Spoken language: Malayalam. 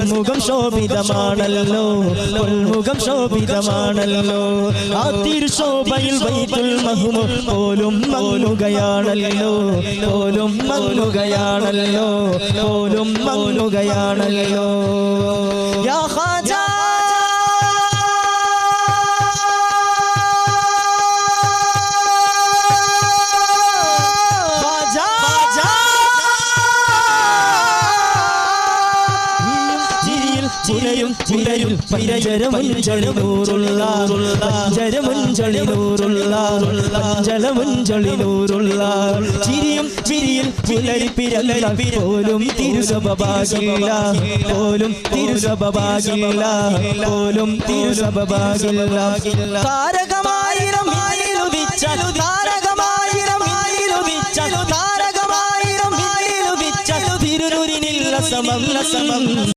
മുഖം ശോഭിതമാണല്ലോ മുഖം ശോഭിതമാണല്ലോ ആ തിരുശോഭയിൽ ബൈത്തുൽ മഹ്മൂർ പോലും മങ്ങുകയാണല്ലോ പോലും മങ്ങുകയാണല്ലോ പോലും മങ്ങുകയാണല്ലോ യാ ഖാജാ ചിരയും പഞ്ചരമുഞ്ചളിനൂറുള്ള പഞ്ചരമുഞ്ചളിനൂറുള്ള ചിരിയും ചിരിയിൽ പുലരി പിറന്നാൽ പോലും തിരുസഭഭാഗില്ല പോലും തിരുസഭഭാഗില്ല പോലും തിരുസഭഭാഗില്ല താരകമായിരം മായിലുദിച്ചാൽ താരകമായിരം മായിലുദിച്ചാൽ താരകമായിരം മായിലുദിച്ചാൽ തിരുനൂരിനില്ല സമം